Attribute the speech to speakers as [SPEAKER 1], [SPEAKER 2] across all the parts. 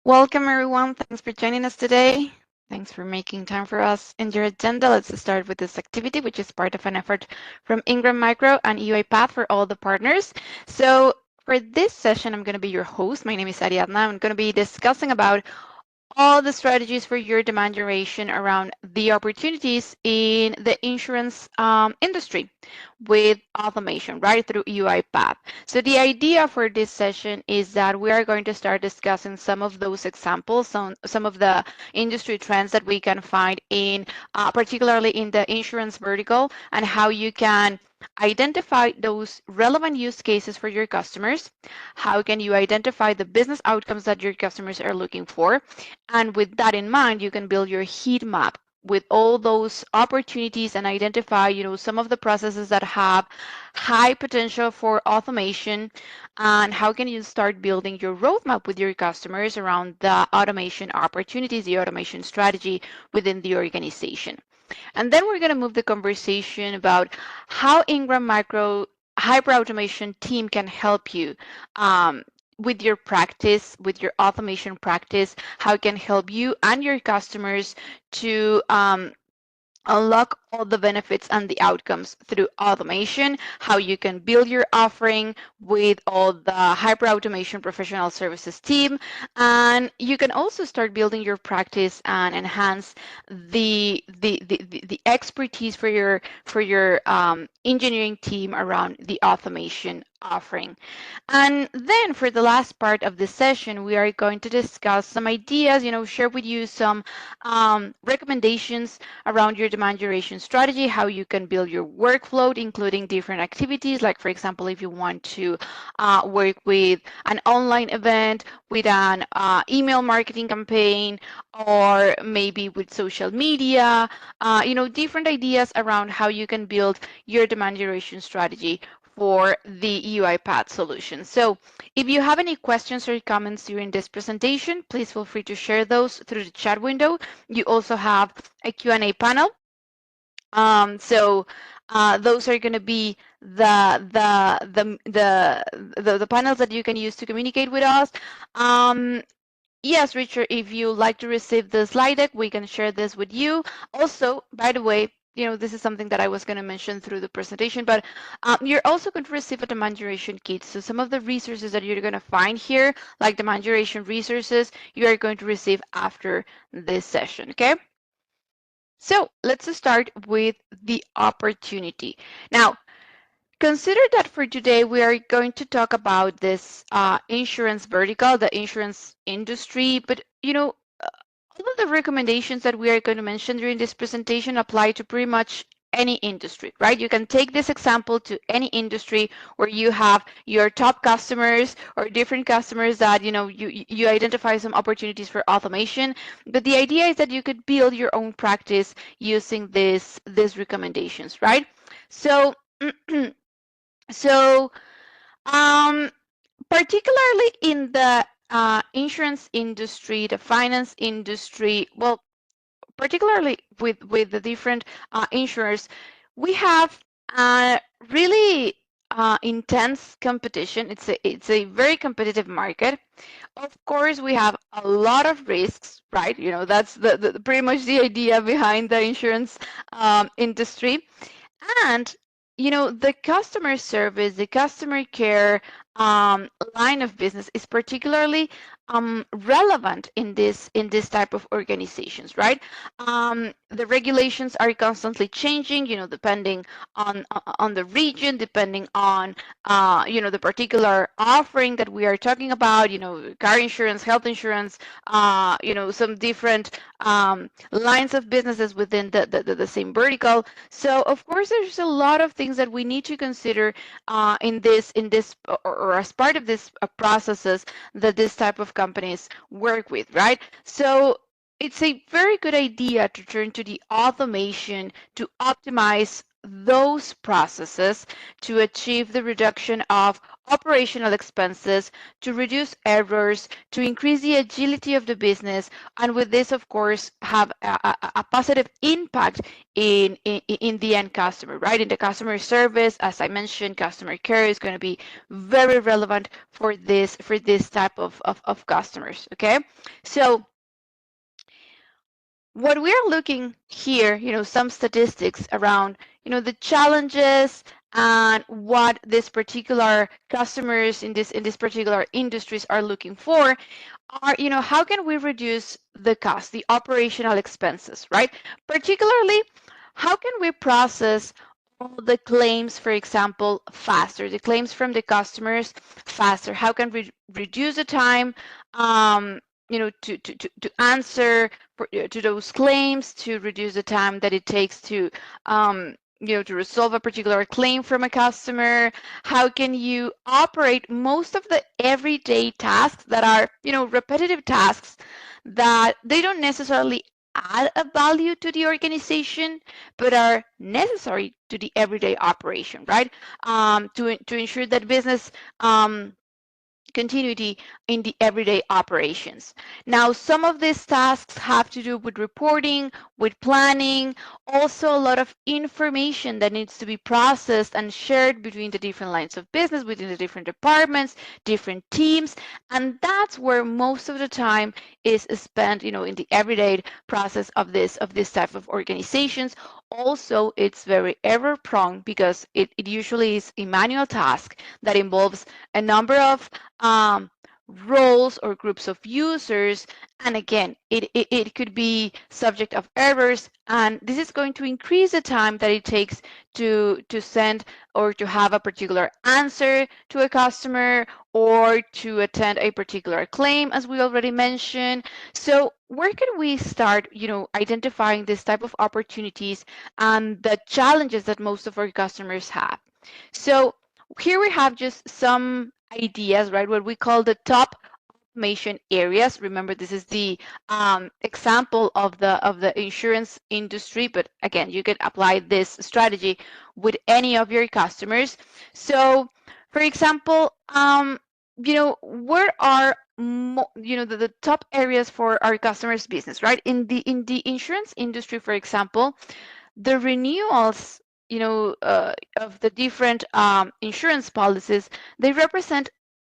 [SPEAKER 1] Welcome, everyone. Thanks for joining us today. Thanks for making time for us in your agenda. Let's start with this activity, which is part of an effort from Ingram Micro and UiPath for all the partners. So for this session, I'm going to be your host. My name is Ariadna. I'm going to be discussing about all the strategies for your demand generation around the opportunities in the insurance industry with automation, right, through UiPath. So the idea for this session is that we are going to start discussing some of those examples, some of the industry trends that we can find in, particularly in the insurance vertical, and how you can identify those relevant use cases for your customers. How can you identify the business outcomes that your customers are looking for? And with that in mind, you can build your heat map with all those opportunities and identify, some of the processes that have high potential for automation, and how can you start building your roadmap with your customers around the automation opportunities, the automation strategy within the organization. And then we're going to move the conversation about how Ingram Micro Hyperautomation team can help you with your practice, with your automation practice, how it can help you and your customers to unlock all the benefits and the outcomes through automation, how you can build your offering with all the Hyperautomation professional services team, and you can also start building your practice and enhance the expertise for your engineering team around the automation offering. And then for the last part of the session, we are going to discuss some ideas, share with you some recommendations around your demand generation strategy, how you can build your workflow, including different activities, like, for example, if you want to work with an online event, with an email marketing campaign, or maybe with social media, different ideas around how you can build your demand generation strategy for the UiPath solution. So if you have any questions or comments during this presentation, please feel free to share those through the chat window. You also have a Q&A panel. So those are going to be the panels that you can use to communicate with us. Yes, Richard, if you like to receive the slide deck, we can share this with you. Also, by the way, this is something that I was going to mention through the presentation, but you're also going to receive a demand generation kit. So some of the resources that you're going to find here, like demand generation resources, you are going to receive after this session, okay? So let's start with the opportunity. Now, consider that for today, we are going to talk about this insurance vertical, the insurance industry, but all of the recommendations that we are going to mention during this presentation apply to pretty much any industry, right? You can take this example to any industry where you have your top customers or different customers that you identify some opportunities for automation. But the idea is that you could build your own practice using these recommendations, right? So so particularly in the insurance industry, the finance industry, well, particularly with the different insurers, we have really intense competition. It's a very competitive market. Of course, we have a lot of risks, right? That's the pretty much the idea behind the insurance industry. And the customer service, the customer care line of business is particularly relevant in this type of organizations, right? The regulations are constantly changing, depending on the region, depending on the particular offering that we are talking about. Car insurance, health insurance, some different lines of businesses within the same vertical. So of course, there's a lot of things that we need to consider in this or as part of this processes that this type of companies work with, right? So it's a very good idea to turn to the automation to optimize those processes to achieve the reduction of operational expenses, to reduce errors, to increase the agility of the business, and with this, of course, have a positive impact in the end customer, right? In the customer service, as I mentioned, customer care is going to be very relevant for this type of customers, okay? So what we're looking here, some statistics around, the challenges and what this particular customers in this particular industries are looking for are, how can we reduce the cost, the operational expenses, right? Particularly, how can we process all the claims, for example, faster, the claims from the customers faster? How can we reduce the time, to answer to those claims, to reduce the time that it takes to resolve a particular claim from a customer? How can you operate most of the everyday tasks that are, repetitive tasks that they don't necessarily add a value to the organization, but are necessary to the everyday operation, right? To ensure that business continuity in the everyday operations. Now, some of these tasks have to do with reporting, with planning, also a lot of information that needs to be processed and shared between the different lines of business, within the different departments, different teams, and that's where most of the time is spent, in the everyday process of this type of organizations. Also, it's very error prone because it usually is a manual task that involves a number of um, roles or groups of users. And again, it could be subject of errors, and this is going to increase the time that it takes to send or to have a particular answer to a customer or to attend a particular claim, as we already mentioned. So where can we start, identifying this type of opportunities and the challenges that most of our customers have? So here we have just some ideas, right? What we call the top automation areas. Remember, this is the example of the insurance industry, but again, you can apply this strategy with any of your customers. So, for example, where are the top areas for our customers' business, right? In the insurance industry, for example, the renewals, of the different insurance policies, they represent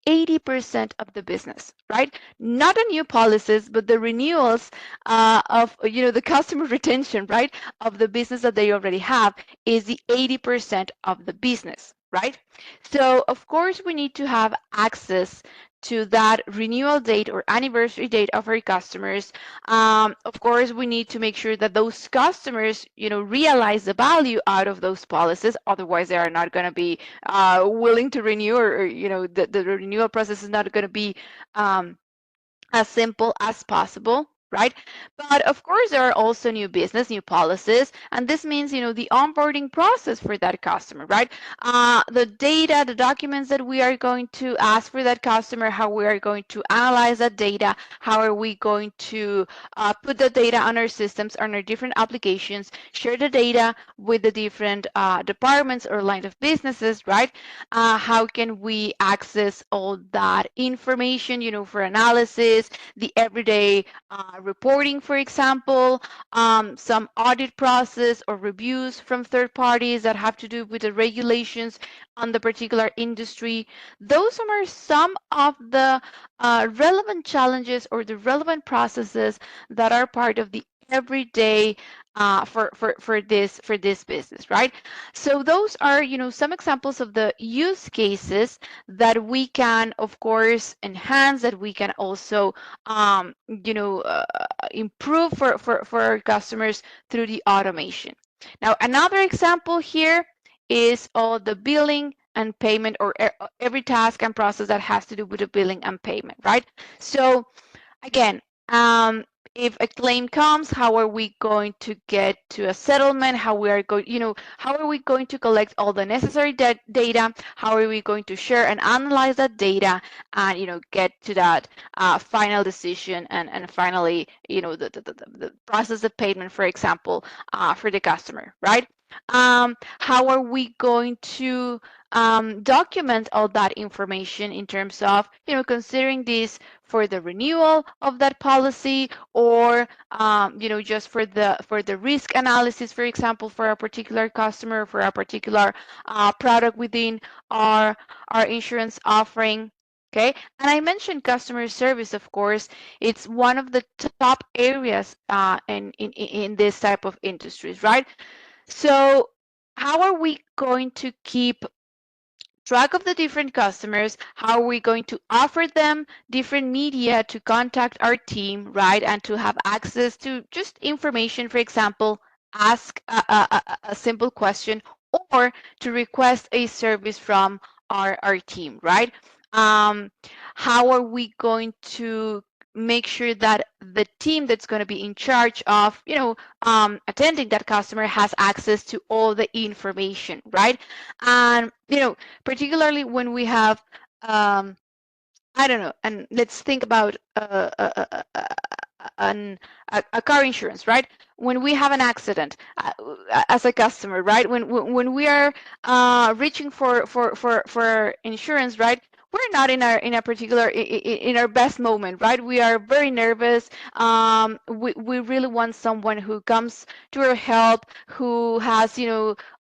[SPEAKER 1] 80% of the business, right? Not the new policies, but the renewals of, the customer retention, right, of the business that they already have is the 80% of the business, right? So, of course, we need to have access to that renewal date or anniversary date of our customers. Of course, we need to make sure that those customers, realize the value out of those policies. Otherwise, they are not going to be willing to renew, or the renewal process is not going to be as simple as possible, right? But of course, there are also new business, new policies, and this means, the onboarding process for that customer, right? The data, the documents that we are going to ask for that customer, how we are going to analyze that data, how are we going to put the data on our systems, on our different applications, share the data with the different departments or line of businesses, right? How can we access all that information, for analysis, the everyday reporting, for example, some audit process or reviews from third parties that have to do with the regulations on the particular industry. Those are some of the relevant challenges or the relevant processes that are part of the everyday for this business, right? So those are, some examples of the use cases that we can, of course, enhance, that we can also, improve for our customers through the automation. Now, another example here is all the billing and payment, or every task and process that has to do with the billing and payment, right? So again, if a claim comes, how are we going to get to a settlement? How are we going to collect all the necessary data? How are we going to share and analyze that data and, get to that final decision, and finally, the process of payment, for example, for the customer, right? How are we going to document all that information in terms of, considering this for the renewal of that policy, or just for the risk analysis, for example, for a particular customer, for a particular product within our our insurance offering. Okay, and I mentioned customer service, of course. It's one of the top areas in this type of industries, right? So how are we going to keep track of the different customers? How are we going to offer them different media to contact our team, right? And to have access to just information, for example, ask a simple question, or to request a service from our team, right? Um, how are we going to make sure that the team that's going to be in charge of, attending that customer has access to all the information, right? And, particularly when we have, um, I don't know, and let's think about an, a car insurance, right? When we have an accident as a customer, right? When we are reaching for insurance, right? We're not in a particular in our best moment, right? We are very nervous. We really want someone who comes to our help, who has,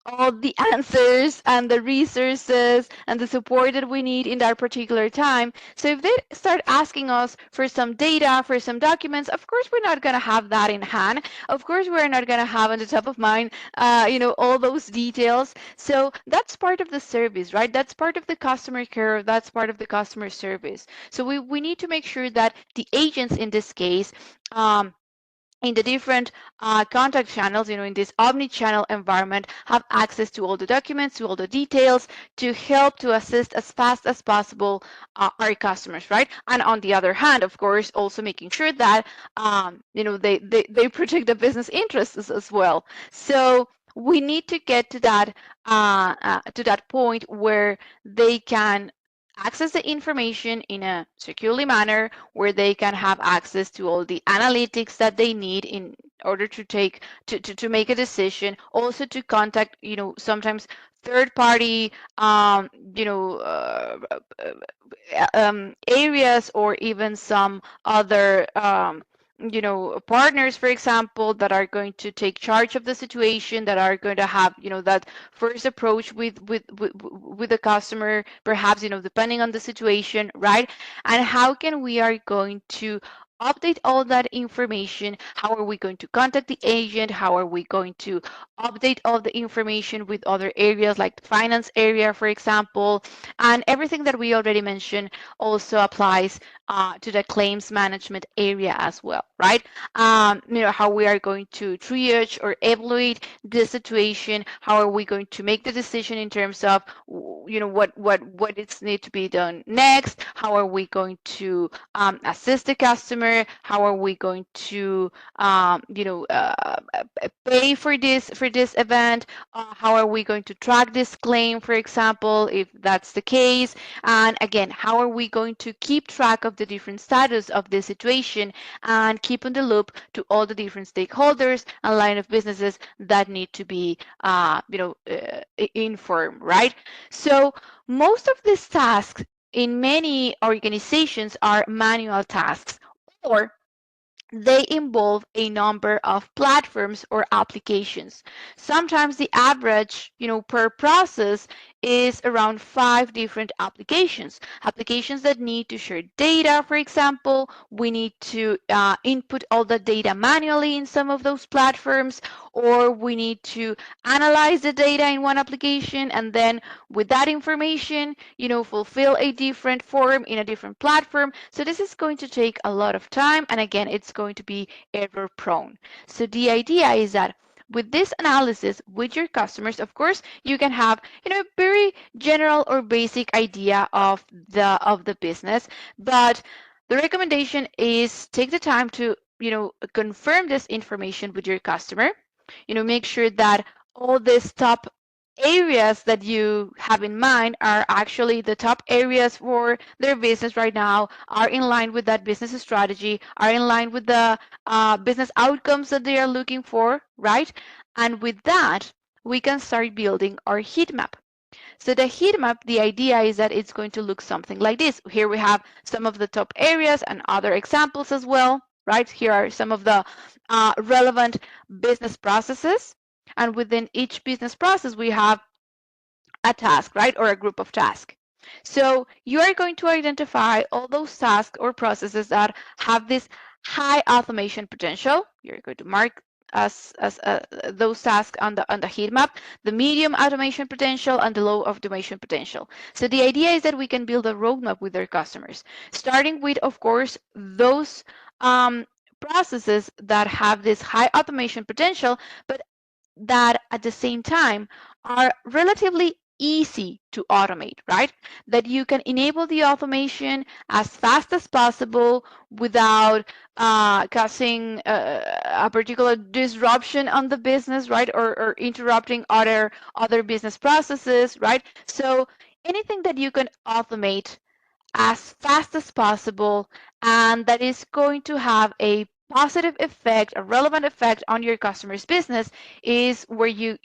[SPEAKER 1] all the answers and the resources and the support that we need in that particular time. So if they start asking us for some data, for some documents, of course we're not going to have that in hand. Of course we're not going to have on the top of mind, all those details. So that's part of the service, right? That's part of the customer care. That's part of the customer service. So we need to make sure that the agents in this case, in the different contact channels, in this omni-channel environment, have access to all the documents, to all the details, to help to assist as fast as possible our customers, right? And on the other hand, of course, also making sure that they protect the business interests as well. So we need to get to that point where they can access the information in a securely manner, where they can have access to all the analytics that they need in order to take to make a decision, also to contact, sometimes third party, you know uh, areas, or even some other partners, for example, that are going to take charge of the situation, that are going to have, that first approach with the customer, perhaps, depending on the situation, right? And how can we are going to update all that information? How are we going to contact the agent? How are we going to update all the information with other areas, like the finance area, for example? And everything that we already mentioned also applies to the claims management area as well, right? How we are going to triage or evaluate the situation. How are we going to make the decision in terms of, what it's need to be done next? How are we going to assist the customer? How are we going to, pay for this event? How are we going to track this claim, for example, if that's the case? And again, how are we going to keep track of the different status of the situation, and keep in the loop to all the different stakeholders and line of businesses that need to be, informed, right? So most of these tasks in many organizations are manual tasks, or they involve a number of platforms or applications. Sometimes the average, per process is around 5 different applications that need to share data. For example, we need to input all the data manually in some of those platforms, or we need to analyze the data in one application, and then with that information, fulfill a different form in a different platform. So this is going to take a lot of time, and again, it's going to be error prone. So the idea is that with this analysis with your customers, of course, you can have, a very general or basic idea of the business, but the recommendation is take the time to, confirm this information with your customer. Make sure that all these top areas that you have in mind are actually the top areas for their business right now, are in line with that business strategy, are in line with the business outcomes that they are looking for, right? And with that, we can start building our heat map. So the heat map, the idea is that it's going to look something like this. Here we have some of the top areas and other examples as well, right? Here are some of the relevant business processes. And within each business process, we have a task, right? Or a group of tasks. So you are going to identify all those tasks or processes that have this high automation potential. You're going to mark as those tasks on the heat map, the medium automation potential and the low automation potential. So the idea is that we can build a roadmap with our customers, starting with, of course, those processes that have this high automation potential, but that at the same time are relatively easy to automate, right? That you can enable the automation as fast as possible without causing a particular disruption on the business, right? Or interrupting other business processes, right? So anything that you can automate as fast as possible and that is going to have a positive effect, a relevant effect on your customer's business is where you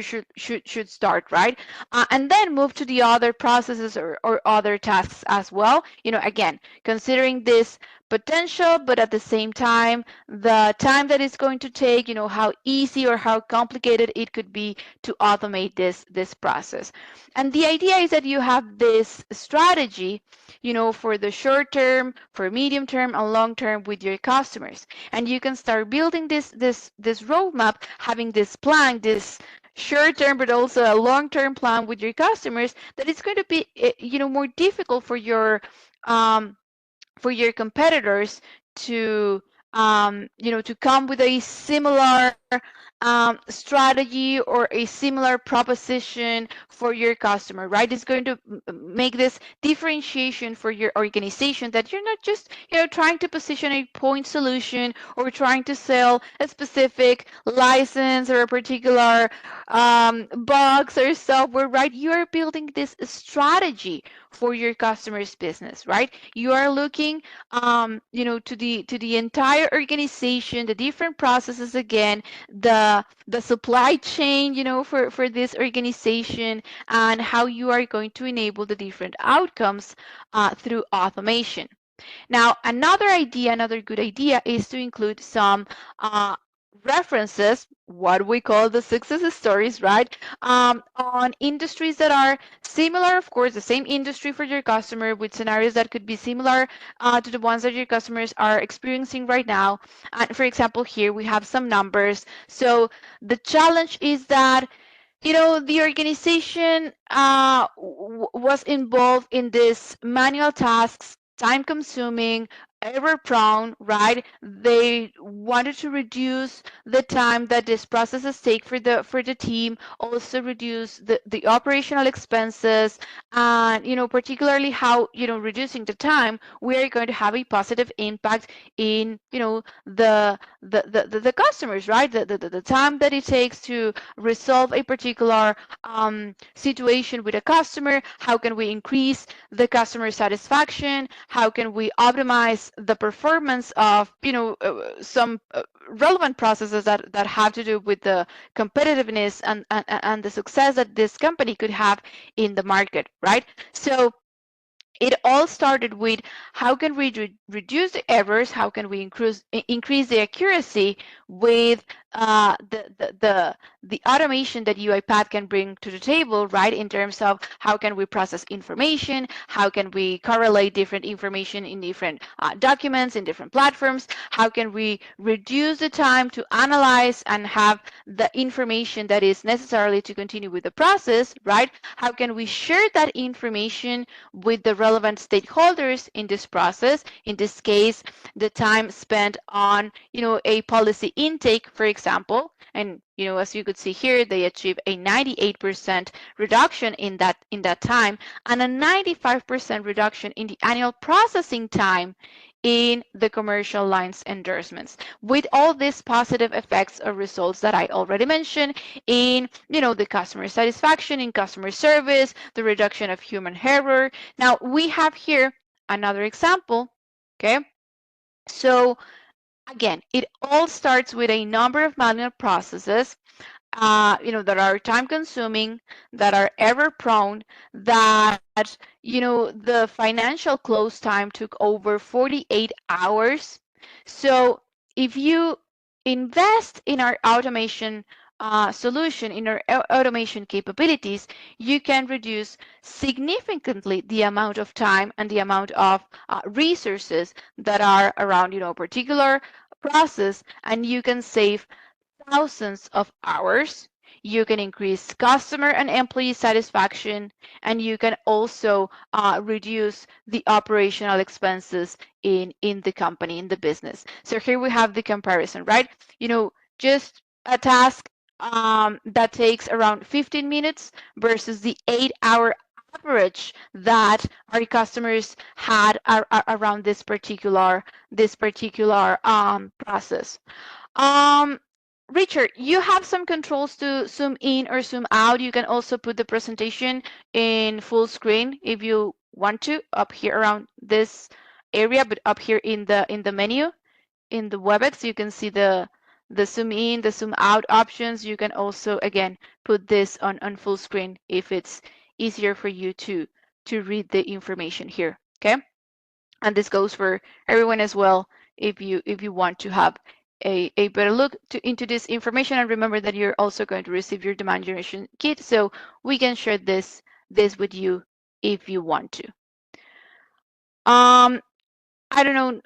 [SPEAKER 1] should start, right? And then move to the other processes or other tasks as well. Again, considering this potential, but at the same time, the time that it's going to take, how easy or how complicated it could be to automate this process. And the idea is that you have this strategy, for the short term, for medium term, and long term with your customers. And you can start building this roadmap, having this plan, this short term, but also a long term plan with your customers. That it's going to be, more difficult um, for your competitors to to come with a similar strategy or a similar proposition for your customer, right? It's going to make this differentiation for your organization, that you're not just trying to position a point solution or trying to sell a specific license or a particular box or software, right? You are building this strategy for your customer's business, right? You are looking to the entire organization, the different processes, again, the supply chain, for this organization, and how you are going to enable the different outcomes through automation. Now, another good idea is to include some references, what we call the success stories, right? On industries that are similar, of course, the same industry for your customer, with scenarios that could be similar to the ones that your customers are experiencing right now. And for example, here we have some numbers. So the challenge is that the organization was involved in this manual tasks, time consuming, error prone, right? They wanted to reduce the time that these processes take for the team, also reduce the operational expenses, and particularly how reducing the time, we are going to have a positive impact in the customers, right? The time that it takes to resolve a particular situation with a customer. How can we increase the customer satisfaction? How can we optimize the performance of some relevant processes that have to do with the competitiveness and the success that this company could have in the market, right? So it all started with how can we reduce the errors, how can we increase the accuracy with the automation that UiPath can bring to the table, right? In terms of how can we process information, how can we correlate different information in different documents, in different platforms, how can we reduce the time to analyze and have the information that is necessarily to continue with the process, right? How can we share that information with the relevant stakeholders in this process? In this case, the time spent on, a policy intake, for example, and as you could see here, they achieve a 98% reduction in that time, and a 95% reduction in the annual processing time in the commercial lines endorsements, with all these positive effects or results that I already mentioned in the customer satisfaction, in customer service, the reduction of human error. Now we have here another example. Okay, so again, it all starts with a number of manual processes, that are time consuming, that are error prone, that, the financial close time took over 48 hours. So if you invest in our automation solution, in our automation capabilities, you can reduce significantly the amount of time and the amount of resources that are around, a particular process, and you can save thousands of hours. You can increase customer and employee satisfaction, and you can also reduce the operational expenses in the company, in the business. So here we have the comparison, right? Just a task that takes around 15 minutes versus the 8-hour average that our customers had around this particular process. Um, Richard, you have some controls to zoom in or zoom out. You can also put the presentation in full screen if you want to, up here around this area, but up here in the menu, in the WebEx, you can see the zoom in, the zoom out options. You can also, again, put this on full screen if it's easier for you to read the information here. Okay? And this goes for everyone as well if you want to have a better look into this information. And remember that you're also going to receive your demand generation kit, so we can share this with you if you want to. I don't know,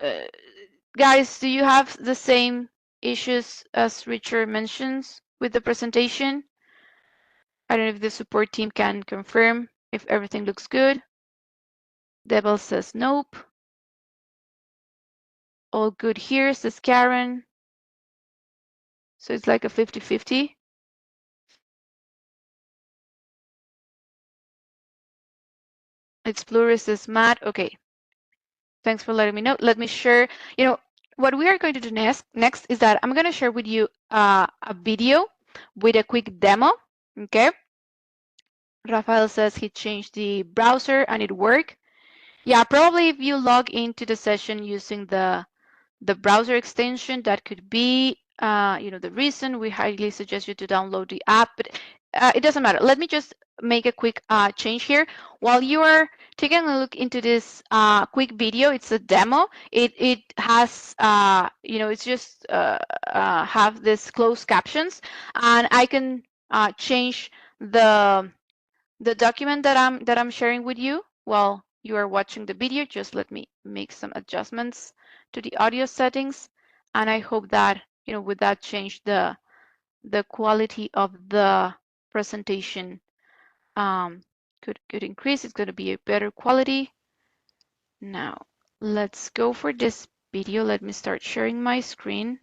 [SPEAKER 1] guys, do you have the same issues as Richard mentions with the presentation? I don't know if the support team can confirm if everything looks good. Devil says nope. All good here, says Karen. So it's like a 50-50. Explorer says Matt. Okay. Thanks for letting me know. Let me share. What we are going to do next is that I'm going to share with you a video with a quick demo. Okay. Rafael says he changed the browser and it worked. Yeah, probably if you log into the session using the browser extension, that could be the reason. We highly suggest you to download the app, but it doesn't matter. Let me just make a quick change here. While you are taking a look into this quick video, it's a demo. It has it's just have this closed captions, and I can change the document that I'm sharing with you while you are watching the video. Just let me make some adjustments to the audio settings, and I hope that with that change the quality of the presentation could increase. It's going to be a better quality. Now let's go for this video. Let me start sharing my screen.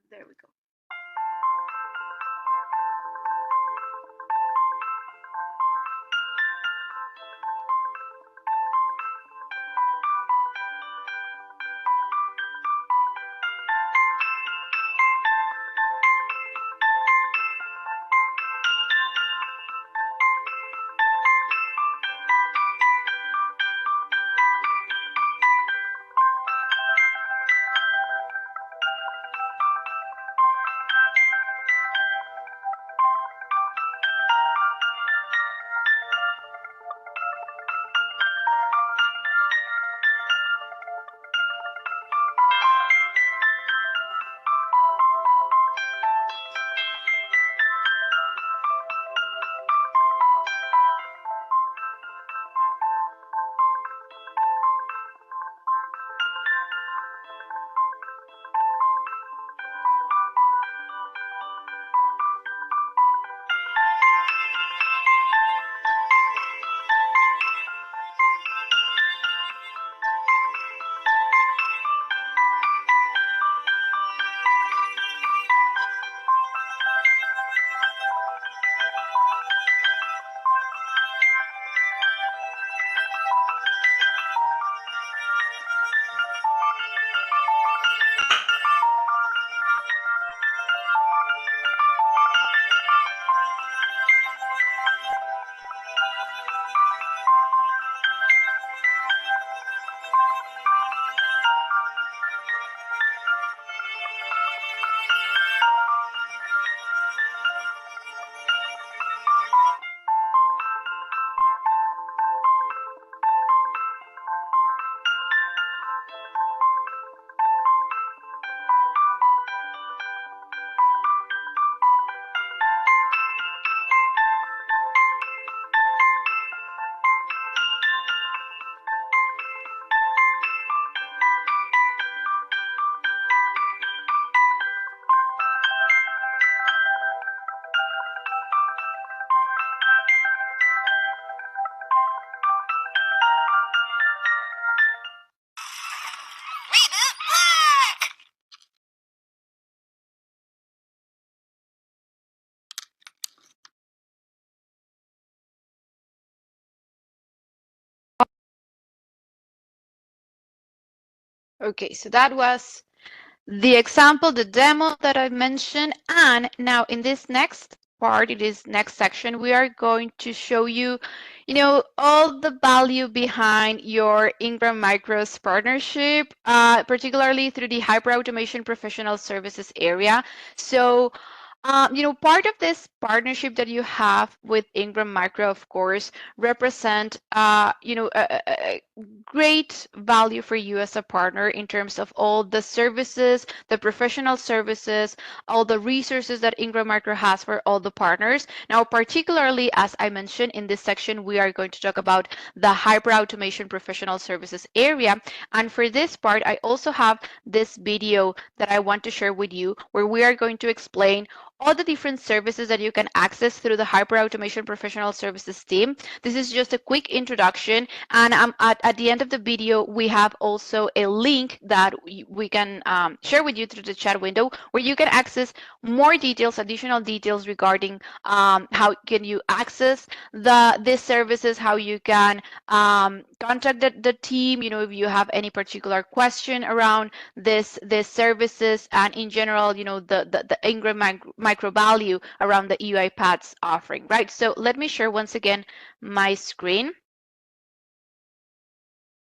[SPEAKER 1] There we go. Okay, so that was the example, the demo that I mentioned. And now in this next part, in this next section, we are going to show you, all the value behind your Ingram Micro's partnership, particularly through the Hyperautomation Professional Services area. So part of this partnership that you have with Ingram Micro, of course, represent, a great value for you as a partner in terms of all the services, the professional services, all the resources that Ingram Micro has for all the partners. Now, particularly, as I mentioned in this section, we are going to talk about the Hyperautomation Professional Services area. And for this part, I also have this video that I want to share with you where we are going to explain all the different services that you can access through the Hyperautomation Professional Services team. This is just a quick introduction, and at the end of the video, we have also a link that we can share with you through the chat window where you can access more details, additional details regarding how can you access these services, how you can contact the team, if you have any particular question around this services, and in general, the Ingram micro value around the UiPath's offering, right? So let me share once again my screen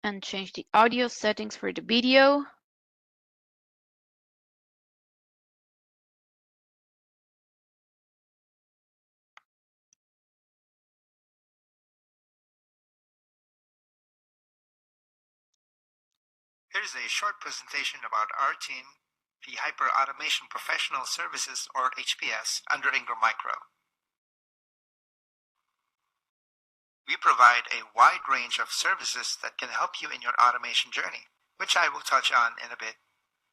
[SPEAKER 1] and change the audio settings for the video.
[SPEAKER 2] Here's a short presentation about our team, the Hyperautomation Professional Services, or HPS, under Ingram Micro. We provide a wide range of services that can help you in your automation journey, which I will touch on in a bit.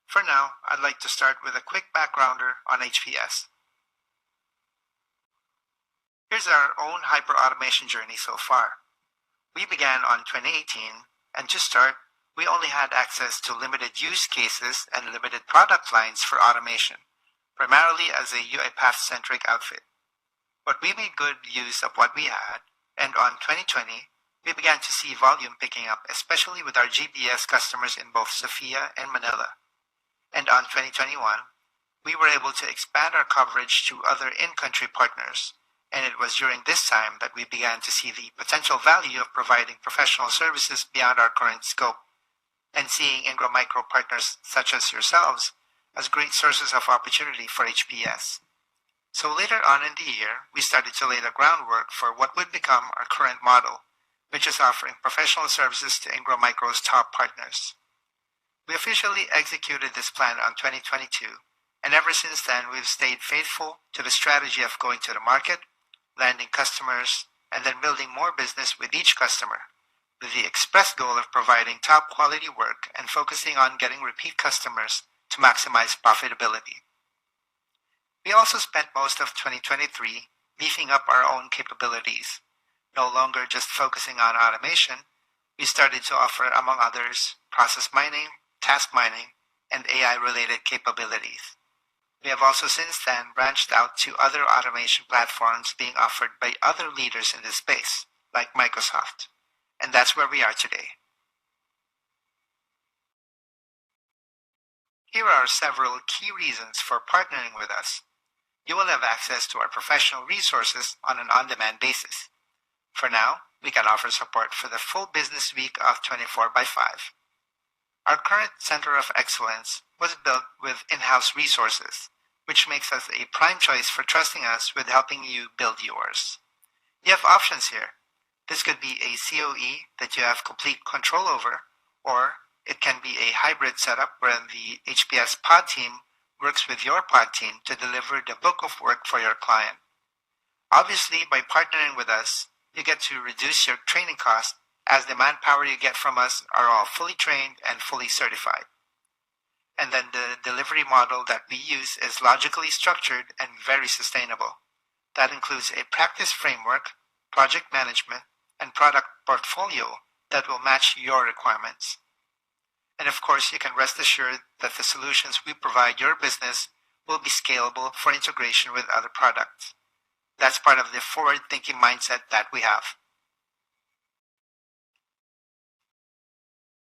[SPEAKER 2] For now, I'd like to start with a quick backgrounder on HPS. Here's our own hyperautomation journey so far. We began on 2018, and to start, we only had access to limited use cases and limited product lines for automation, primarily as a UiPath-centric outfit. But we made good use of what we had, and on 2020, we began to see volume picking up, especially with our GBS customers in both Sofia and Manila. And on 2021, we were able to expand our coverage to other in-country partners, and it was during this time that we began to see the potential value of providing professional services beyond our current scope, and seeing Ingram Micro partners such as yourselves as great sources of opportunity for HPS. So later on in the year, we started to lay the groundwork for what would become our current model, which is offering professional services to Ingram Micro's top partners. We officially executed this plan on 2022, and ever since then, we've stayed faithful to the strategy of going to the market, landing customers, and then building more business with each customer, with the express goal of providing top quality work and focusing on getting repeat customers to maximize profitability. We also spent most of 2023 beefing up our own capabilities. No longer just focusing on automation, we started to offer, among others, process mining, task mining, and AI-related capabilities. We have also since then branched out to other automation platforms being offered by other leaders in this space, like Microsoft. And that's where we are today. Here are several key reasons for partnering with us. You will have access to our professional resources on an on-demand basis. For now, we can offer support for the full business week of 24/5. Our current Center of Excellence was built with in-house resources, which makes us a prime choice for trusting us with helping you build yours. You have options here. This could be a COE that you have complete control over, or it can be a hybrid setup where the HPS pod team works with your pod team to deliver the book of work for your client. Obviously, by partnering with us, you get to reduce your training costs as the manpower you get from us are all fully trained and fully certified. And then the delivery model that we use is logically structured and very sustainable. That includes a practice framework, project management, and product portfolio that will match your requirements. And of course, you can rest assured that the solutions we provide your business will be scalable for integration with other products. That's part of the forward-thinking mindset that we have.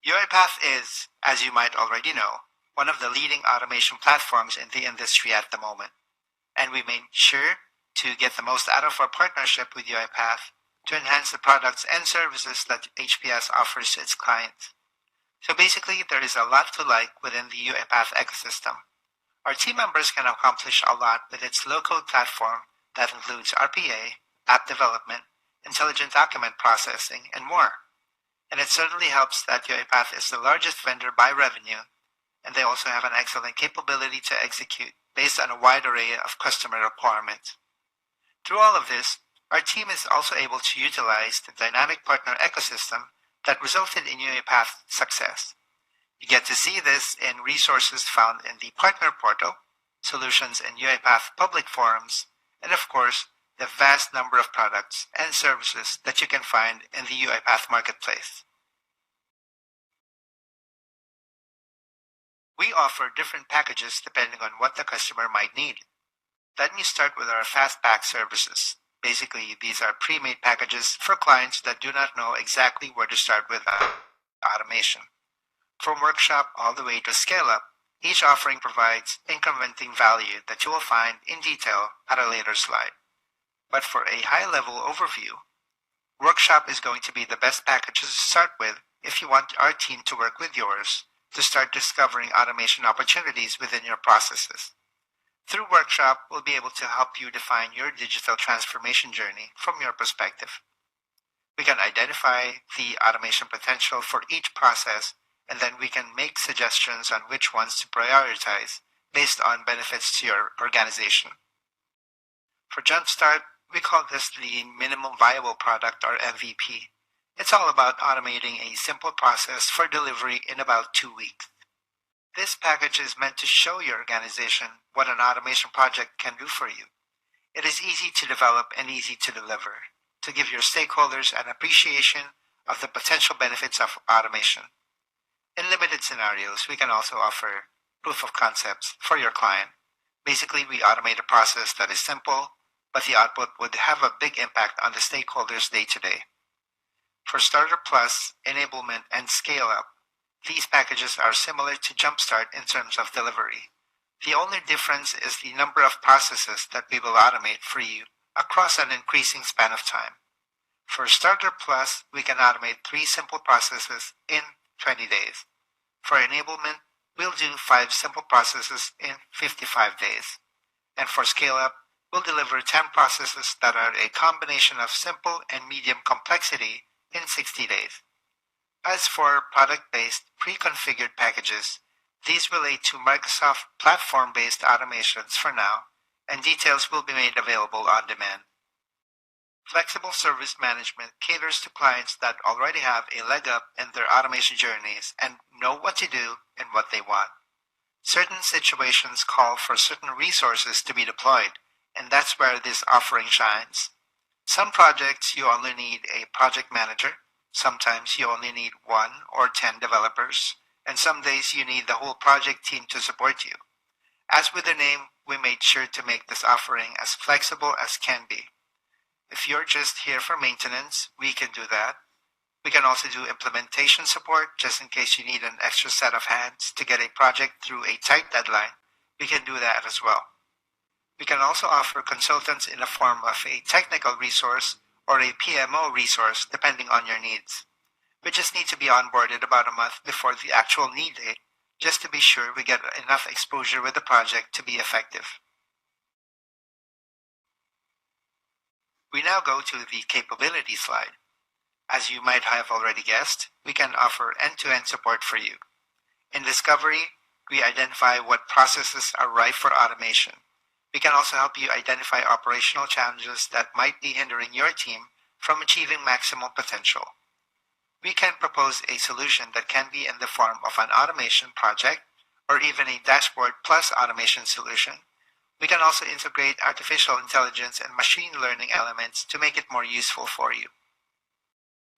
[SPEAKER 2] UiPath is, as you might already know, one of the leading automation platforms in the industry at the moment, and we made sure to get the most out of our partnership with UiPath to enhance the products and services that HPS offers to its clients. So basically, there is a lot to like within the UiPath ecosystem. Our team members can accomplish a lot with its low-code platform that includes RPA, app development, intelligent document processing, and more. And it certainly helps that UiPath is the largest vendor by revenue, and they also have an excellent capability to execute based on a wide array of customer requirements. Through all of this, our team is also able to utilize the dynamic partner ecosystem that resulted in UiPath's success. You get to see this in resources found in the partner portal, solutions in UiPath public forums, and of course, the vast number of products and services that you can find in the UiPath marketplace. We offer different packages depending on what the customer might need. Let me start with our fastback services. Basically, these are pre-made packages for clients that do not know exactly where to start with automation. From workshop all the way to scale up, each offering provides incrementing value that you will find in detail at a later slide. But for a high-level overview, workshop is going to be the best package to start with if you want our team to work with yours to start discovering automation opportunities within your processes. Through workshop, we'll be able to help you define your digital transformation journey from your perspective. We can identify the automation potential for each process, and then we can make suggestions on which ones to prioritize based on benefits to your organization. For Jumpstart, we call this the minimum viable product, or MVP. It's all about automating a simple process for delivery in about 2 weeks. This package is meant to show your organization what an automation project can do for you. It is easy to develop and easy to deliver, to give your stakeholders an appreciation of the potential benefits of automation. In limited scenarios, we can also offer proof of concepts for your client. Basically, we automate a process that is simple, but the output would have a big impact on the stakeholders day-to-day. For Starter Plus, Enablement, and Scale Up, these packages are similar to Jumpstart in terms of delivery. The only difference is the number of processes that we will automate for you across an increasing span of time. For Starter Plus, we can automate 3 simple processes in 20 days. For Enablement, we'll do 5 simple processes in 55 days. And for Scale Up, we'll deliver 10 processes that are a combination of simple and medium complexity in 60 days. As for product-based pre-configured packages, these relate to Microsoft platform-based automations for now, and details will be made available on demand. Flexible service management caters to clients that already have a leg up in their automation journeys and know what to do and what they want. Certain situations call for certain resources to be deployed, and that's where this offering shines. Some projects you only need a project manager, sometimes you only need 1 or 10 developers, and some days you need the whole project team to support you. As with the name, we made sure to make this offering as flexible as can be. If you're just here for maintenance, we can do that. We can also do implementation support just in case you need an extra set of hands to get a project through a tight deadline. We can do that as well. We can also offer consultants in the form of a technical resource or a PMO resource depending on your needs. We just need to be onboarded about a month before the actual need date just to be sure we get enough exposure with the project to be effective. We now go to the capability slide. As you might have already guessed, we can offer end-to-end support for you. In Discovery, we identify what processes are ripe for automation. We can also help you identify operational challenges that might be hindering your team from achieving maximum potential. We can propose a solution that can be in the form of an automation project or even a dashboard plus automation solution. We can also integrate artificial intelligence and machine learning elements to make it more useful for you.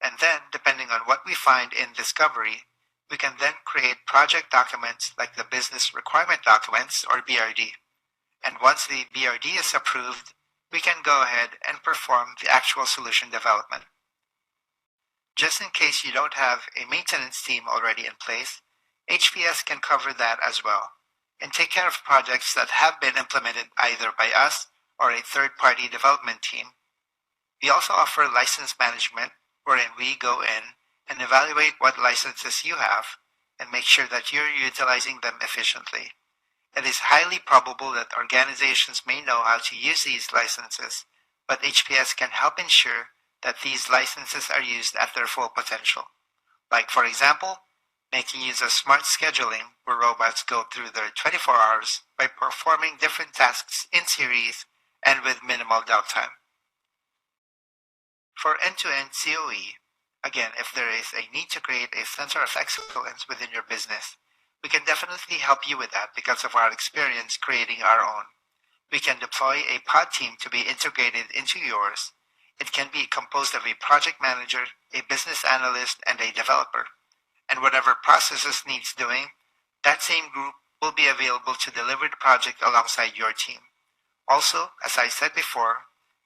[SPEAKER 2] And then, depending on what we find in Discovery, we can then create project documents like the Business Requirement Documents, or BRD. And once the BRD is approved, we can go ahead and perform the actual solution development. Just in case you don't have a maintenance team already in place, HPS can cover that as well and take care of projects that have been implemented either by us or a third-party development team. We also offer license management, wherein we go in and evaluate what licenses you have and make sure that you're utilizing them efficiently. It is highly probable that organizations may know how to use these licenses, but HPS can help ensure that these licenses are used at their full potential. Like, for example, making use of smart scheduling, where robots go through their 24 hours by performing different tasks in series and with minimal downtime. For end-to-end COE, again, if there is a need to create a center of excellence within your business, we can definitely help you with that because of our experience creating our own. We can deploy a pod team to be integrated into yours. It can be composed of a project manager, a business analyst, and a developer. And whatever processes needs doing, that same group will be available to deliver the project alongside your team. Also, as I said before,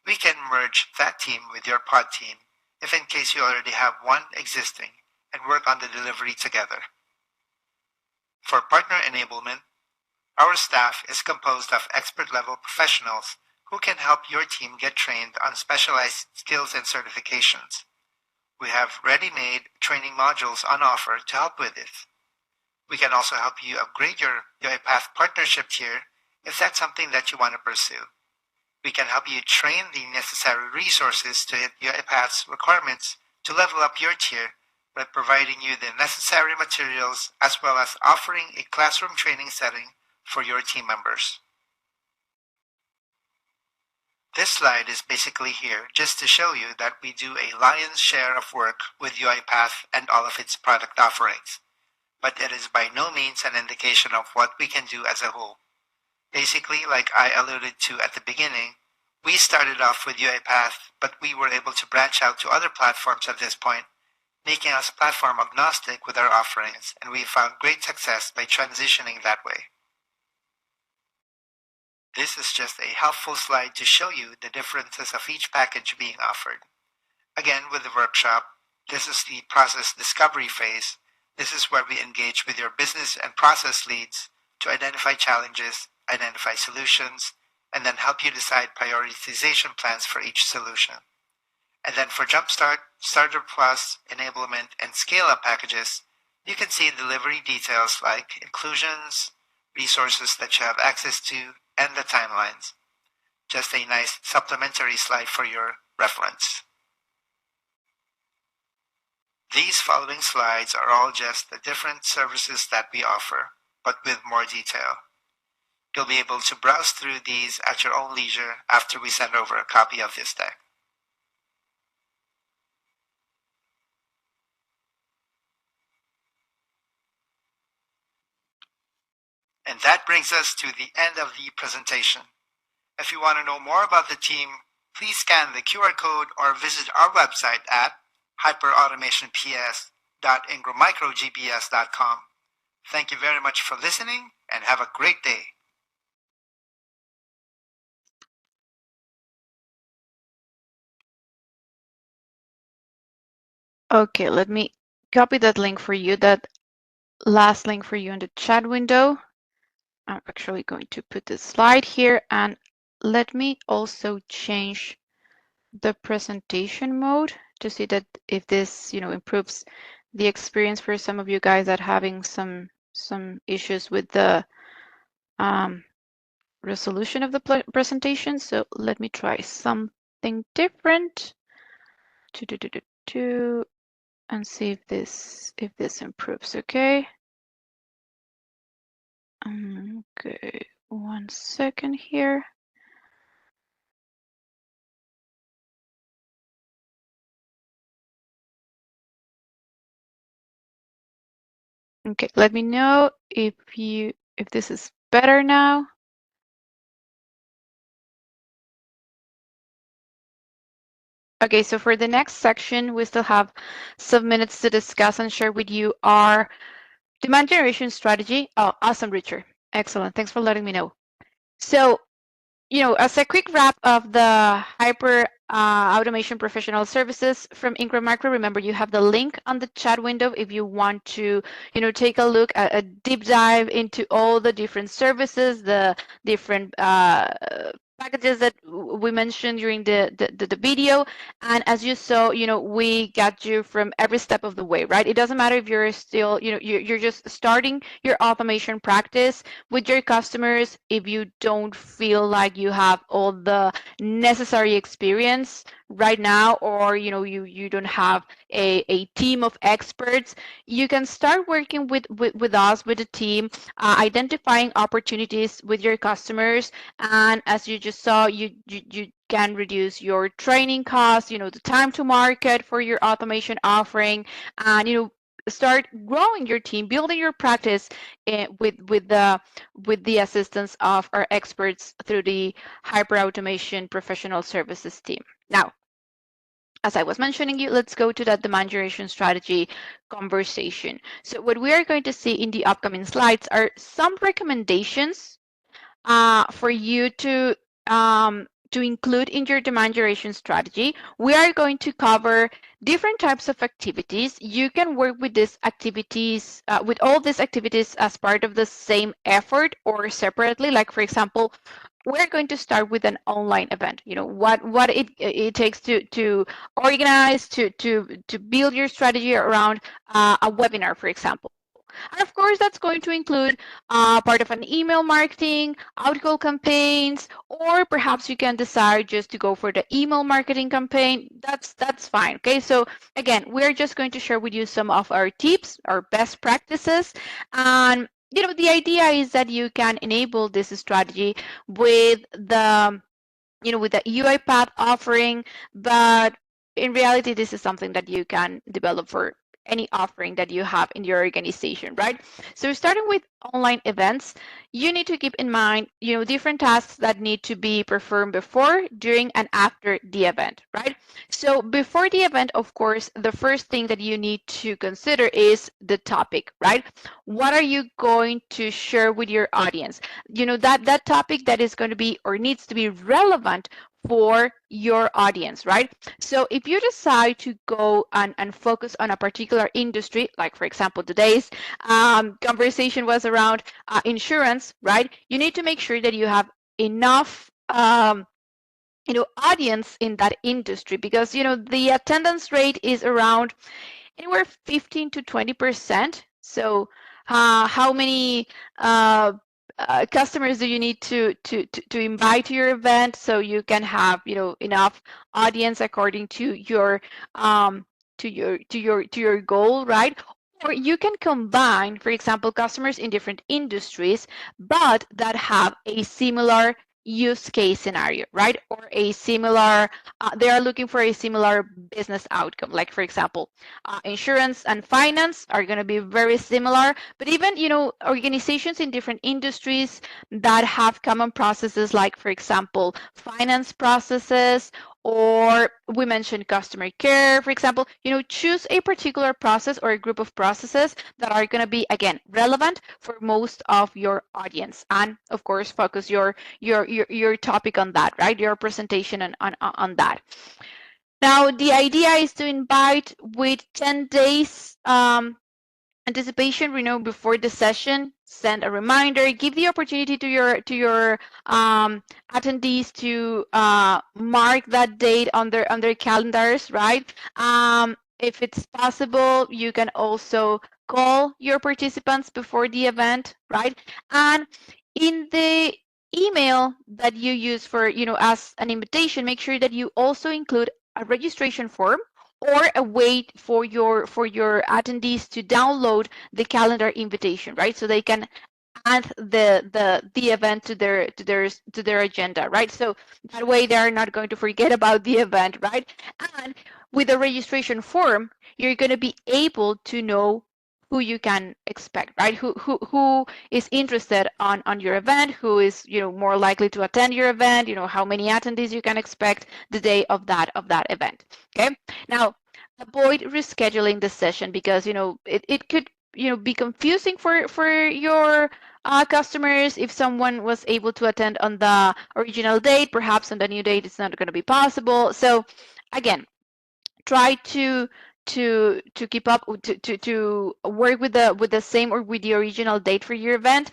[SPEAKER 2] we can merge that team with your pod team if in case you already have one existing and work on the delivery together. For partner enablement, our staff is composed of expert-level professionals who can help your team get trained on specialized skills and certifications. We have ready-made training modules on offer to help with this. We can also help you upgrade your UiPath partnership tier if that's something that you want to pursue. We can help you train the necessary resources to hit UiPath's requirements to level up your tier by providing you the necessary materials as well as offering a classroom training setting for your team members. This slide is basically here just to show you that we do a lion's share of work with UiPath and all of its product offerings, but it is by no means an indication of what we can do as a whole. Basically, like I alluded to at the beginning, we started off with UiPath, but we were able to branch out to other platforms at this point, making us platform agnostic with our offerings, and we found great success by transitioning that way. This is just a helpful slide to show you the differences of each package being offered. Again, with the workshop, this is the process discovery phase. This is where we engage with your business and process leads to identify challenges, identify solutions, and then help you decide prioritization plans for each solution. And then for Jumpstart, Starter Plus, Enablement, and Scale-Up packages, you can see delivery details like inclusions, resources that you have access to, and the timelines. Just a nice supplementary slide for your reference. These following slides are all just the different services that we offer, but with more detail. You'll be able to browse through these at your own leisure after we send over a copy of this deck. And that brings us to the end of the presentation. If you want to know more about the team, please scan the QR code or visit our website at hyperautomationps.ingrammicrogbs.com. Thank you very much for listening and have a great day.
[SPEAKER 1] Okay, let me copy that link for you, that last link for you in the chat window. I'm actually going to put this slide here, and let me also change the presentation mode to see that if this, improves the experience for some of you guys that having some issues with the resolution of the presentation. So let me try something different and see if this improves. Okay. Okay, 1 second here. Okay, let me know if this is better now. Okay, so for the next section, we still have some minutes to discuss and share with you our demand generation strategy. Oh, awesome, Richard. Excellent. Thanks for letting me know. So, as a quick wrap of the Automation Professional Services from INGRAM Micro. Remember, you have the link on the chat window if you want to, take a look at a deep dive into all the different services, the different packages that we mentioned during the video. And as you saw, we got you from every step of the way, right? It doesn't matter if you're still, you're just starting your automation practice with your customers. If you don't feel like you have all the necessary experience right now, or you don't have a team of experts, you can start working with us, with the team, identifying opportunities with your customers. And as you just saw, you can reduce your training costs, the time to market for your automation offering, and start growing your team, building your practice with the assistance of our experts through the Hyperautomation Professional Services team. Now, as I was mentioning you, let's go to that demand generation strategy conversation. So what we are going to see in the upcoming slides are some recommendations for you to include in your demand generation strategy. We are going to cover different types of activities. You can work with these activities, with all these activities as part of the same effort or separately. Like, for example, we're going to start with an online event. What it takes to organize, to build your strategy around a webinar, for example. And of course, that's going to include part of an email marketing, outcall campaigns, or perhaps you can decide just to go for the email marketing campaign. That's fine. Okay, so again, we're just going to share with you some of our tips, our best practices, and the idea is that you can enable this strategy with the UiPath offering, but in reality, this is something that you can develop for any offering that you have in your organization, right? So starting with online events, you need to keep in mind, different tasks that need to be performed before, during, and after the event, right? So before the event, of course, the first thing that you need to consider is the topic, right? What are you going to share with your audience? That topic that is going to be or needs to be relevant for your audience, right? So if you decide to go and focus on a particular industry, like for example, today's conversation was around insurance, right? You need to make sure that you have enough audience in that industry, because the attendance rate is around anywhere 15 to 20%. So how many customers do you need to invite to your event so you can have enough audience according to your to your goal, right? Or you can combine, for example, customers in different industries, but that have a similar use case scenario, right? Or a similar, they are looking for a similar business outcome. Like, for example, insurance and finance are going to be very similar, but even, organizations in different industries that have common processes, like, for example, finance processes, or we mentioned customer care, for example, choose a particular process or a group of processes that are going to be, again, relevant for most of your audience. And of course, focus your topic on that, right? Your presentation on that. Now, the idea is to invite with 10 days anticipation, before the session. Send a reminder, give the opportunity to your attendees to mark that date on their calendars, right? If it's possible, you can also call your participants before the event, right? And in the email that you use for, as an invitation, make sure that you also include a registration form or a way for your attendees to download the calendar invitation, right? So they can add the event to their agenda, right? So that way they are not going to forget about the event, right? And with the registration form, you're going to be able to know who you can expect, right? Who is interested on your event, who is more likely to attend your event, how many attendees you can expect the day of that event. Okay. Now, avoid rescheduling the session, because it could be confusing for your customers. If someone was able to attend on the original date, perhaps on the new date it's not going to be possible. So again, try to keep up to work with the same or with the original date for your event.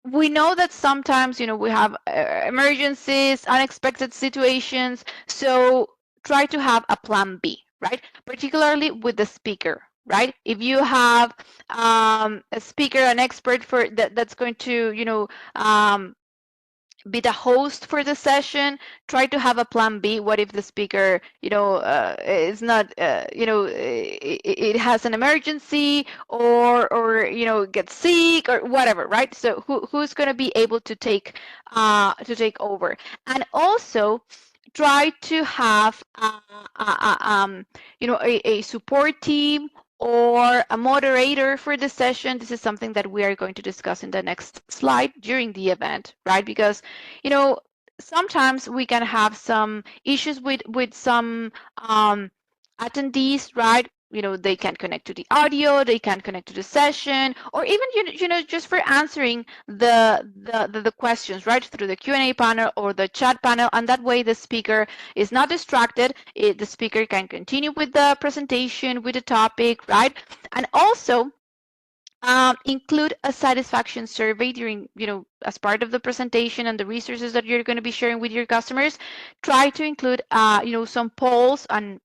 [SPEAKER 1] We know that sometimes, we have emergencies, unexpected situations, so try to have a plan B, right? Particularly with the speaker, right? If you have a speaker, an expert for that's going to, be the host for the session, try to have a plan B. What if the speaker, is not, it has an emergency, or gets sick or whatever, right? So who's going to be able to take over? And also try to have a support team or a moderator for the session. This is something that we are going to discuss in the next slide during the event, right? Because, sometimes we can have some issues with some attendees, right? They can connect to the audio, they can connect to the session, or even just for answering the questions, right, through the Q&A panel or the chat panel, and that way the speaker is not distracted. The speaker can continue with the presentation, with the topic, right? And also include a satisfaction survey during, as part of the presentation and the resources that you're going to be sharing with your customers. Try to include, some polls, and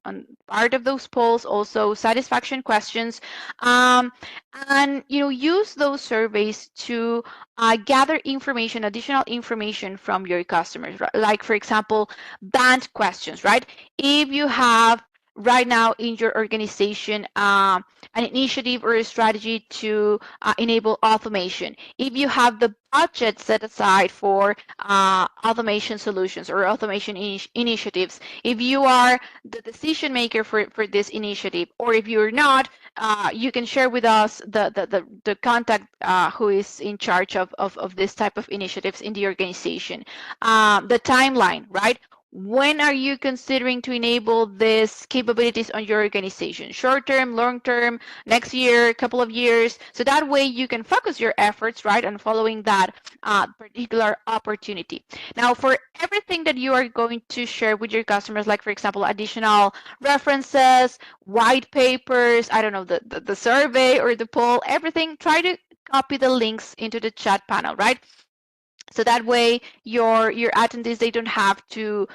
[SPEAKER 1] part of those polls also satisfaction questions, and use those surveys to gather information, additional information from your customers, right? Like, for example, banned questions, right? If you have right now in your organization an initiative or a strategy to enable automation. If you have the budget set aside for automation solutions or automation initiatives, if you are the decision maker for this initiative, or if you're not, you can share with us the contact who is in charge of this type of initiatives in the organization. The timeline, right? When are you considering to enable these capabilities on your organization? Short term, long term, next year, a couple of years. So that way you can focus your efforts, right, on following that particular opportunity. Now, for everything that you are going to share with your customers, like, for example, additional references, white papers, I don't know, the survey or the poll, everything, try to copy the links into the chat panel, right? So that way your attendees, they don't have to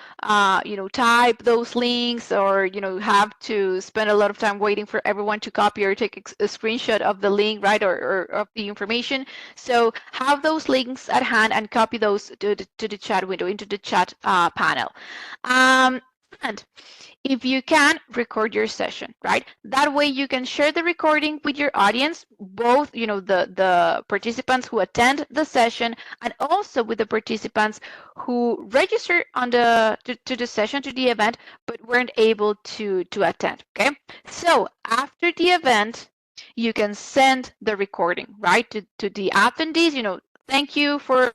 [SPEAKER 1] type those links, or have to spend a lot of time waiting for everyone to copy or take a screenshot of the link, right, or of the information. So have those links at hand and copy those to the chat window, into the chat panel. And if you can, record your session, right? That way you can share the recording with your audience, both the participants who attend the session, and also with the participants who register on to the session, to the event, but weren't able to attend. Okay, so after the event, you can send the recording, right, to the attendees. Thank you for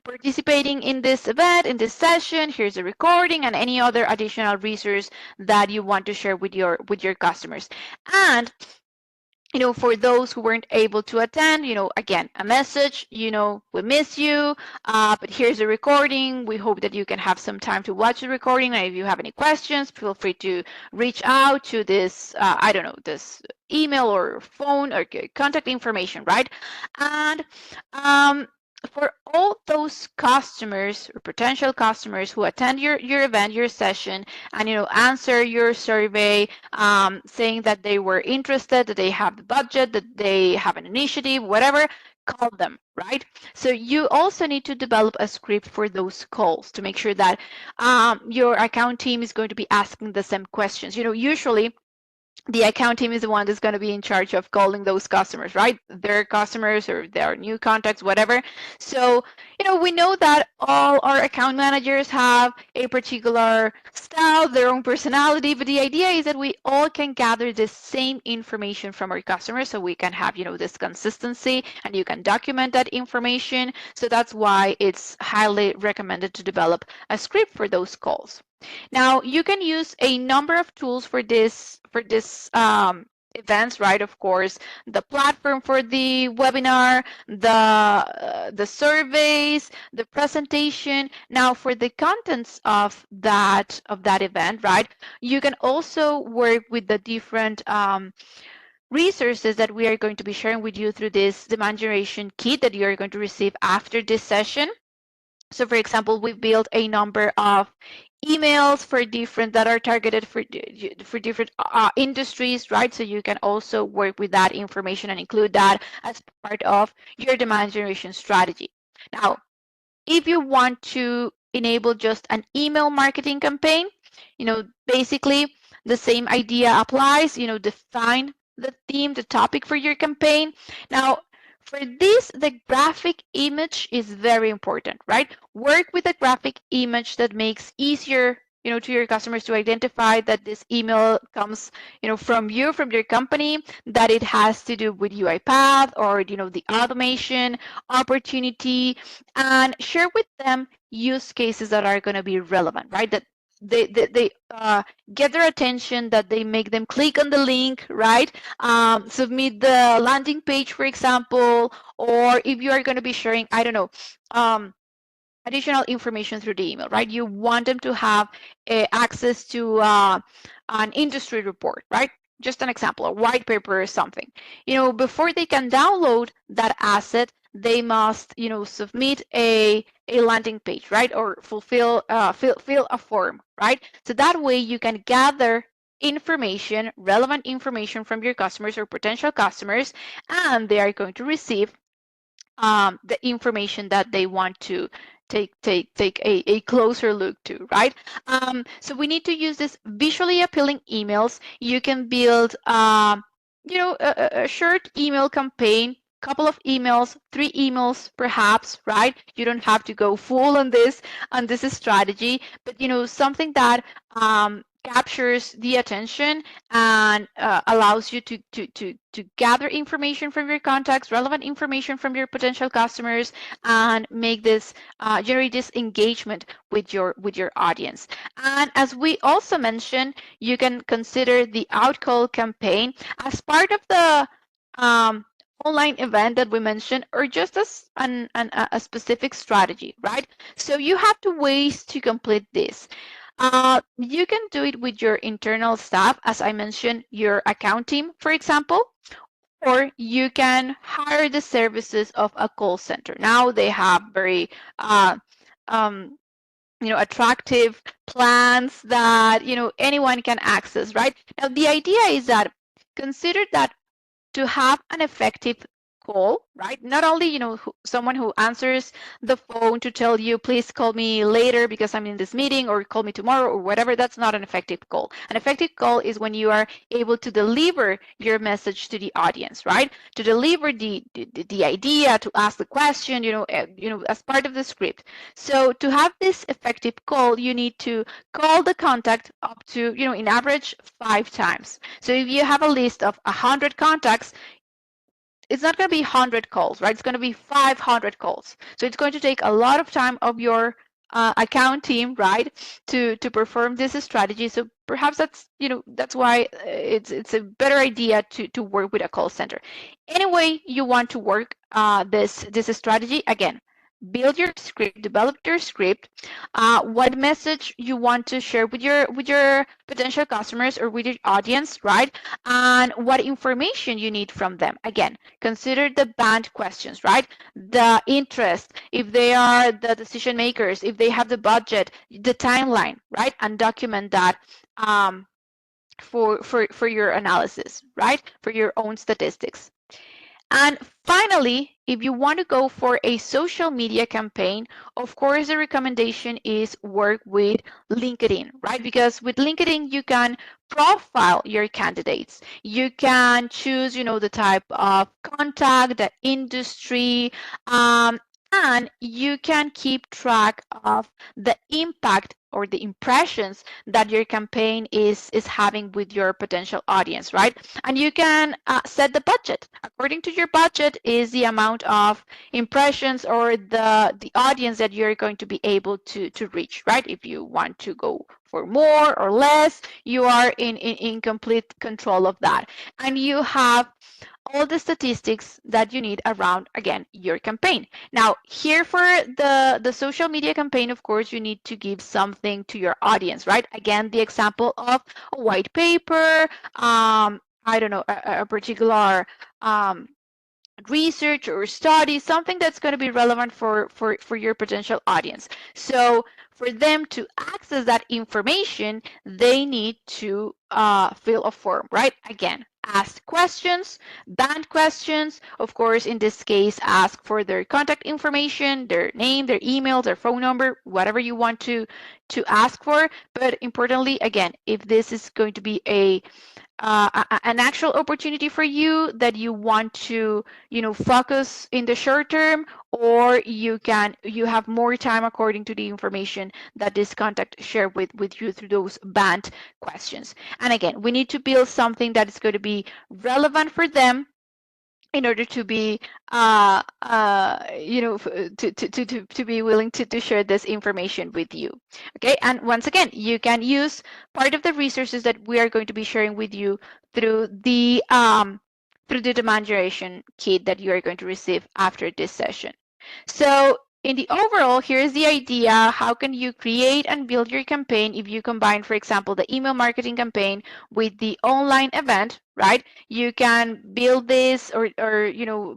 [SPEAKER 1] participating in this event, in this session. Here's a recording and any other additional resource that you want to share with your customers. And for those who weren't able to attend, again, a message, we miss you, but here's a recording. We hope that you can have some time to watch the recording. And if you have any questions, feel free to reach out to this, I don't know, this email or phone or contact information, right? And for all those customers or potential customers who attend your event, your session, and answer your survey, saying that they were interested, that they have the budget, that they have an initiative, whatever, call them, right? So you also need to develop a script for those calls to make sure that your account team is going to be asking the same questions. Usually the account team is the one that's going to be in charge of calling those customers, right? Their customers or their new contacts, whatever. So, we know that all our account managers have a particular style, their own personality, but the idea is that we all can gather the same information from our customers, so we can have, this consistency, and you can document that information. So that's why it's highly recommended to develop a script for those calls. Now, you can use a number of tools for this events, right? Of course, the platform for the webinar, the surveys, the presentation. Now, for the contents of that event, right? You can also work with the different resources that we are going to be sharing with you through this demand generation kit that you are going to receive after this session. So for example, we've built a number of emails for different that are targeted for different industries, right? So you can also work with that information and include that as part of your demand generation strategy. Now, if you want to enable just an email marketing campaign, basically the same idea applies, define the theme, the topic for your campaign. Now, for this, the graphic image is very important, right? Work with a graphic image that makes easier, to your customers to identify that this email comes, from you, from your company, that it has to do with UiPath or, the automation opportunity, and share with them use cases that are going to be relevant, right? That they get their attention, that they make them click on the link, right? Submit the landing page, for example, or if you are going to be sharing, I don't know, additional information through the email, right? You want them to have access to an industry report, right? Just an example, a white paper or something. Before they can download that asset, they must, submit a landing page, right? Or fulfill, fill a form, right? So that way you can gather information, relevant information from your customers or potential customers, and they are going to receive the information that they want to take a closer look to, right? So we need to use this visually appealing emails. You can build, a short email campaign, couple of emails, 3 emails perhaps, right? You don't have to go full on this strategy, but something that captures the attention and allows you to gather information from your contacts, relevant information from your potential customers, and make this generate this engagement with your audience. And as we also mentioned, you can consider the outcall campaign as part of the online event that we mentioned, or just as a specific strategy, right? So you have 2 ways to complete this. You can do it with your internal staff, as I mentioned, your account team, for example, or you can hire the services of a call center. Now they have very um, attractive plans that anyone can access, right? Now the idea is that consider that to have an effective call, right? Not only, someone who answers the phone to tell you, please call me later because I'm in this meeting, or call me tomorrow, or whatever. That's not an effective call. An effective call is when you are able to deliver your message to the audience, right? To deliver the idea, to ask the question, as part of the script. So to have this effective call, you need to call the contact up to, in average 5 times. So if you have a list of 100 contacts, it's not going to be 100 calls, right? It's going to be 500 calls. So it's going to take a lot of time of your account team, right, to perform this strategy. So perhaps that's why it's a better idea to work with a call center. Anyway, you want to work this strategy, again, build your script, develop your script, what message you want to share with your potential customers or with your audience, right? And what information you need from them. Again, consider the banned questions, right? The interest, if they are the decision makers, if they have the budget, the timeline, right? And document that for your analysis, right? For your own statistics. And finally, if you want to go for a social media campaign, of course, the recommendation is work with LinkedIn, right? Because with LinkedIn, you can profile your candidates. You can choose, the type of contact, the industry, and you can keep track of the impact or the impressions that your campaign is having with your potential audience, right? And you can set the budget. According to your budget is the amount of impressions or the audience that you're going to be able to reach, right? If you want to go for more or less, you are in complete control of that. And you have all the statistics that you need around, again, your campaign. Now, here for the social media campaign, of course, you need to give something to your audience, right? Again, the example of a white paper, I don't know, a particular research or study, something that's going to be relevant for your potential audience. So for them to access that information, they need to fill a form, right? Again, ask questions, band questions. Of course, in this case, ask for their contact information, their name, their email, their phone number, whatever you want to ask for. But importantly, again, if this is going to be an actual opportunity for you that you want to, focus in the short term, or you have more time according to the information that this contact shared with you through those banned questions. And again, we need to build something that is going to be relevant for them in order to be to be willing to share this information with you. Okay, and once again, you can use part of the resources that we are going to be sharing with you through the demand generation kit that you are going to receive after this session. So in the overall, here's the idea. How can you create and build your campaign if you combine, for example, the email marketing campaign with the online event, right? You can build this or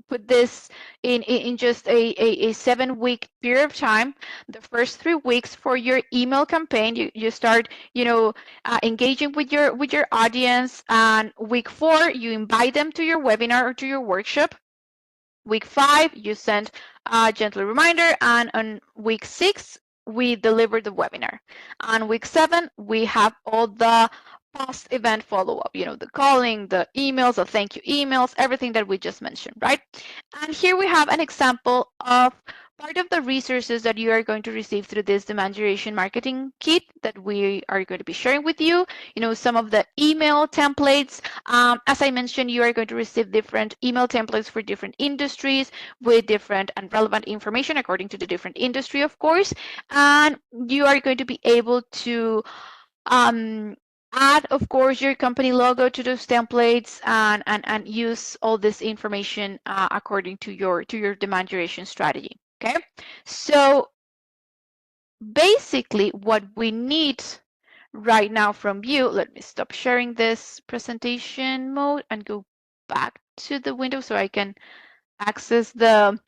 [SPEAKER 1] put this in just a 7-week period of time. The first 3 weeks for your email campaign, you start, engaging with your audience, and week 4, you invite them to your webinar or to your workshop. Week 5, you send a gentle reminder, and on week 6, we deliver the webinar. On week 7, we have all the post-event follow-up, the calling, the emails, the thank you emails, everything that we just mentioned, right? And here we have an example of part of the resources that you are going to receive through this demand generation marketing kit that we are going to be sharing with you. Some of the email templates. As I mentioned, you are going to receive different email templates for different industries with different and relevant information according to the different industry, of course. And you are going to be able to add, of course, your company logo to those templates and use all this information according to your demand generation strategy. Okay, so basically what we need right now from you, let me stop sharing this presentation mode and go back to the window so I can access the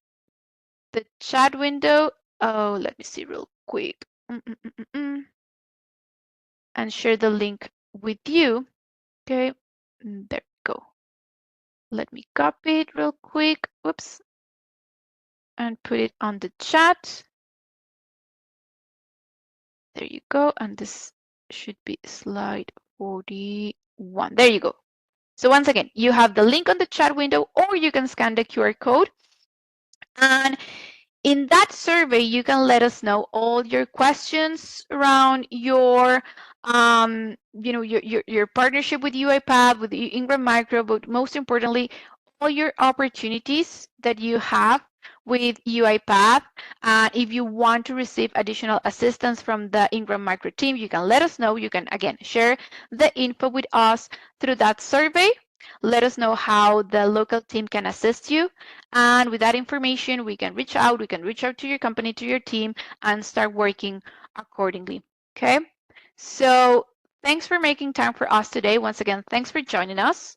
[SPEAKER 1] chat window. Oh, let me see real quick. And share the link with you. Okay, there we go. Let me copy it real quick. Whoops. And put it on the chat. There you go. And this should be slide 41. There you go. So once again, you have the link on the chat window, or you can scan the QR code. And in that survey, you can let us know all your questions around your your partnership with UiPath, with Ingram Micro, but most importantly, all your opportunities that you have with UiPath. And if you want to receive additional assistance from the Ingram Micro team, you can let us know. You can, again, share the info with us through that survey. Let us know how the local team can assist you. And with that information, we can reach out. We can reach out to your company, to your team, and start working accordingly. Okay? So thanks for making time for us today. Once again, thanks for joining us.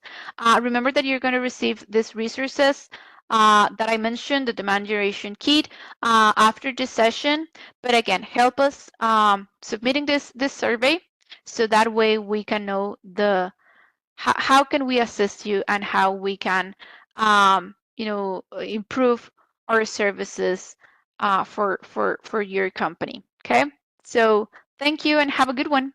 [SPEAKER 1] Remember that you're going to receive these resources that I mentioned, the demand generation kit, after this session. But again, help us submitting this survey so that way we can know how can we assist you and how we can improve our services for your company. Okay, so thank you and have a good one.